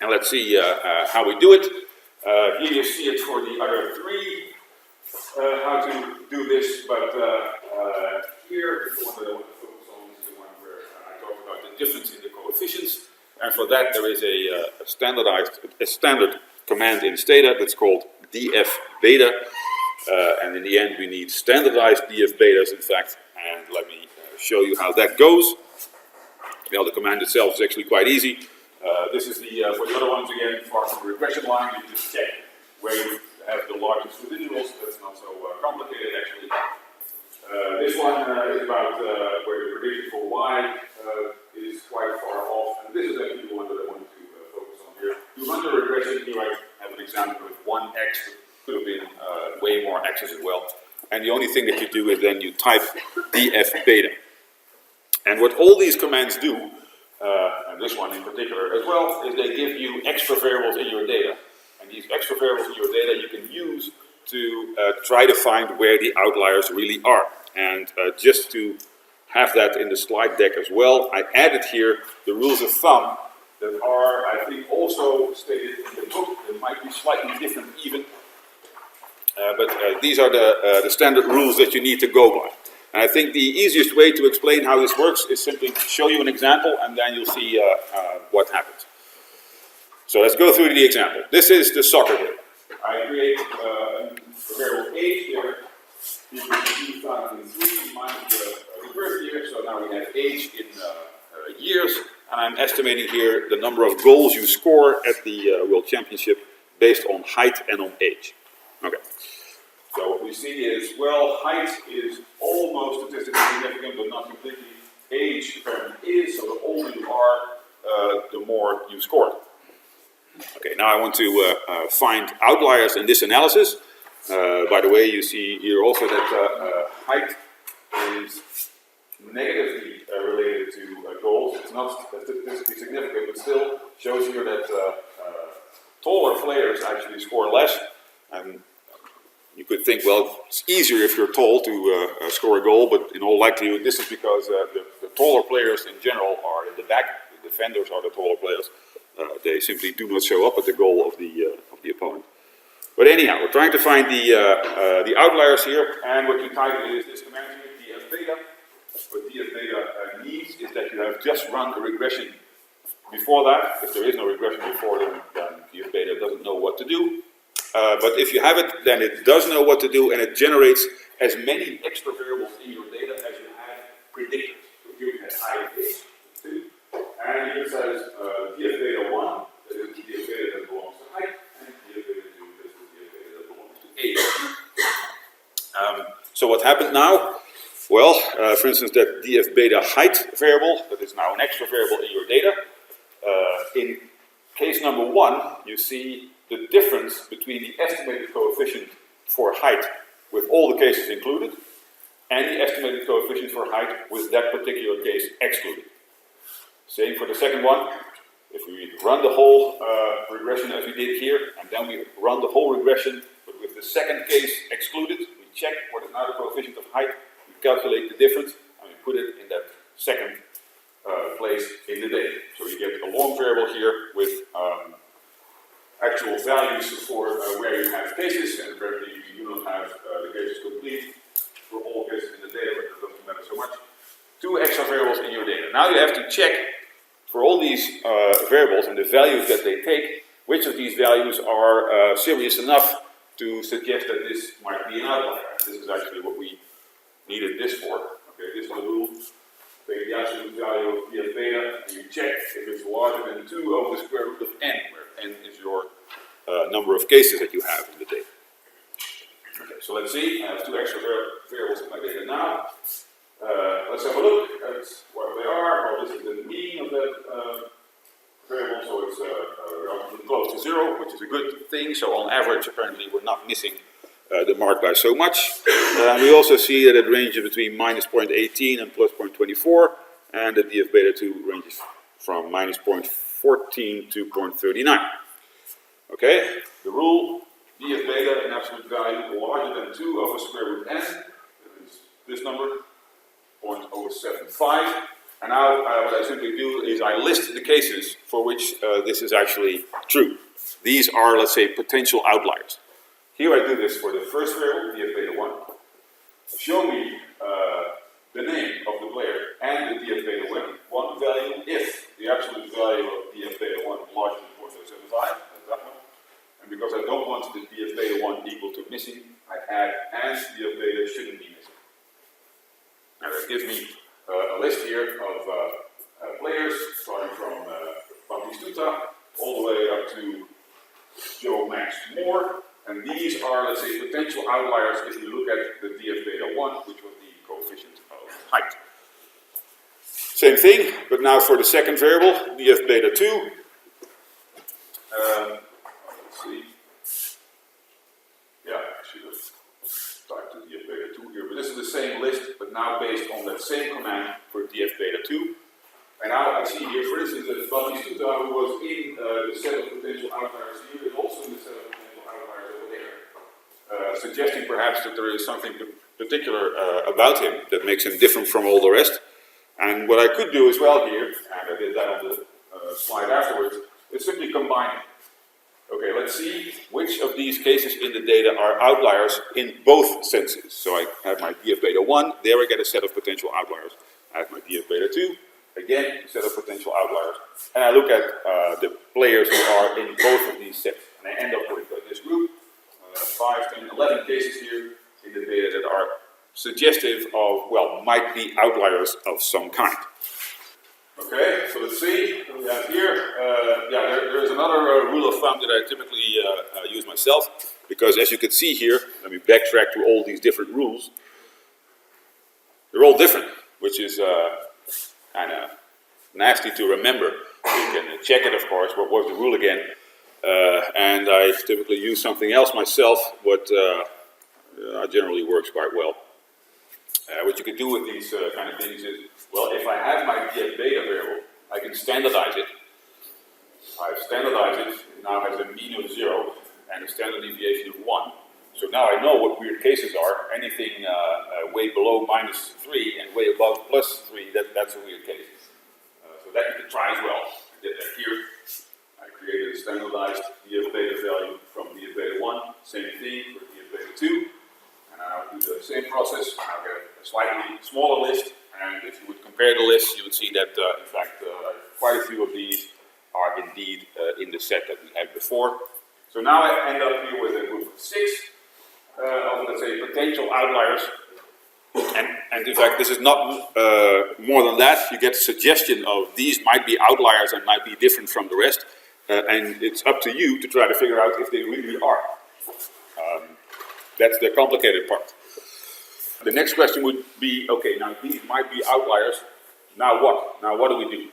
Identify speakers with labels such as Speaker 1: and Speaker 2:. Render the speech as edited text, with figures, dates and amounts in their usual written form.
Speaker 1: And let's see how we do it. Here you see it for the other three, how to do this, but here is the one that I want to focus on. This is the one where I talk about the difference in the coefficients. And for that there is a standard command in Stata that's called dfbeta. And in the end we need standardized dfbetas, in fact. And let me show you how that goes. Well, the command itself is actually quite easy. This is the, for the other ones again, far from the regression line, you just check where you have the largest residuals. That's not so complicated actually. This one is about where the prediction for y is quite far off. And this is actually the one that I wanted to focus on here. To run the regression, here I have an example with 1x, but could have been way more x's as well. And the only thing that you do is then you type dfbeta. And what all these commands do, and this one in particular as well, is they give you extra variables in your data. And these extra variables in your data you can use to try to find where the outliers really are. And just to have that in the slide deck as well, I added here the rules of thumb that are, I think, also stated in the book. It might be slightly different even. But these are the standard rules that you need to go by. And I think the easiest way to explain how this works is simply show you an example and then you'll see what happens. So let's go through the example. This is the soccer game. I create a variable age here, equals 2003 minus the birth year, so now we have age in years, and I'm estimating here the number of goals you score at the World Championship based on height and on age. Okay. So what we see is, well, height is almost statistically significant, but not completely. Age apparently is, so the older you are, the more you score. Okay, now I want to find outliers in this analysis. By the way, you see here also that height is negatively related to goals. It's not statistically significant, but still shows here that taller players actually score less. And you could think, well, it's easier if you're tall to score a goal, but in all likelihood this is because the taller players in general are in the back. The defenders are the taller players. They simply do not show up at the goal of the opponent. But anyhow, we're trying to find the outliers here, and what you type is this command here, dfbeta. What dfbeta needs is that you have just run a regression before that. If there is no regression before, then dfbeta doesn't know what to do. But if you have it, then it does know what to do, and it generates as many extra variables in your data as you have predicted. So here you have height is 2, and here it says dfbeta 1, that is the dfbeta that belongs to height, and dfbeta 2, that is the dfbeta that belongs to age. So what happened now? Well, for instance, that dfbeta height variable, that is now an extra variable in your data. In case number 1, you see the difference between the estimated coefficient for height with all the cases included and the estimated coefficient for height with that particular case excluded. Same for the second one. If we run the whole regression as we did here, and then we run the whole regression, but with the second case excluded, we check what is now the coefficient of height, we calculate the difference, and we put it in that second place in the data. So you get a long variable here with actual values for where you have cases, and apparently you do not have the cases complete for all cases in the data, but that doesn't matter so much. 2 extra variables in your data. Now you have to check for all these variables and the values that they take, which of these values are serious enough to suggest that this might be an outlier. This is actually what we needed this for. Okay, this is the rule. Take the absolute value of dfbeta, and you check if it's larger than 2 over the square root of n, where n is your number of cases that you have in the data. Okay, so let's see. I have 2 extra variables in my data now. Let's have a look at what they are. Well, this is the mean of that variable, so it's relatively close to 0, which is a good thing. So on average, apparently, we're not missing the mark by so much. We also see that it ranges between minus 0.18 and plus 0.24, and the dfbeta 2 ranges from minus 0.14 to 0.39. Okay, the rule, dfbeta in absolute value larger than 2 over square root n, that is this number, 0.075. And now what I simply do is I list the cases for which this is actually true. These are, let's say, potential outliers. Here I do this for the first variable, dfbeta1. Show me the name of the player and the dfbeta1 value if the absolute value of dfbeta1 is larger than 0.075, that's that one. And because I don't want the dfbeta1 equal to missing, I add and dfbeta shouldn't be missing. Now that gives me a list here of players, starting from Batistuta all the way up to Joe Max Moore. And these are, let's say, potential outliers if you look at the dfbeta1, which was the coefficient of height. Same thing, but now for the second variable, dfbeta2. Let's see. Yeah, I should have typed the dfbeta2 here, but this is the same list, but now based on that same command for dfbeta2. And now I see here, for instance, that Batistuta, who was in the set of potential outliers here, is also in the set of potential outliers over there. Suggesting perhaps that there is something particular about him that makes him different from all the rest. And what I could do as well here, and I did that on the slide afterwards, is simply combine it. Okay, let's see which of these cases in the data are outliers in both senses. So I have my dfbeta1, there I get a set of potential outliers. I have my dfbeta2, again, a set of potential outliers. And I look at the players who are in both of these sets. And I end up with this group, 5, 10, 11 cases here in the data that are suggestive of, well, might be outliers of some kind. Okay, so let's see what we have here. There's another rule of thumb that I typically use myself, because as you can see here, let me backtrack to all these different rules. They're all different, which is kind of nasty to remember. You can check it, of course. What was the rule again? And I typically use something else myself, but generally works quite well. What you can do with these kind of things is, well, if I have my dfbeta variable, I can standardize it. I've standardized it, it now has a mean of 0 and a standard deviation of 1. So now I know what weird cases are. Anything way below -3 and way above +3, that's a weird case. So that you can try as well. I did that here. I created a standardized dfbeta value from dfbeta1, same thing for dfbeta2. And I'll do the same process. I'll get a slightly smaller list, and if you would compare the lists, you would see that, in fact, quite a few of these are indeed in the set that we had before. So now I end up here with a group of 6 of, let's say, potential outliers. And in fact, this is not more than that. You get a suggestion of these might be outliers and might be different from the rest. And it's up to you to try to figure out if they really are. That's the complicated part. The next question would be, okay, now these might be outliers. Now what? Now what do we do?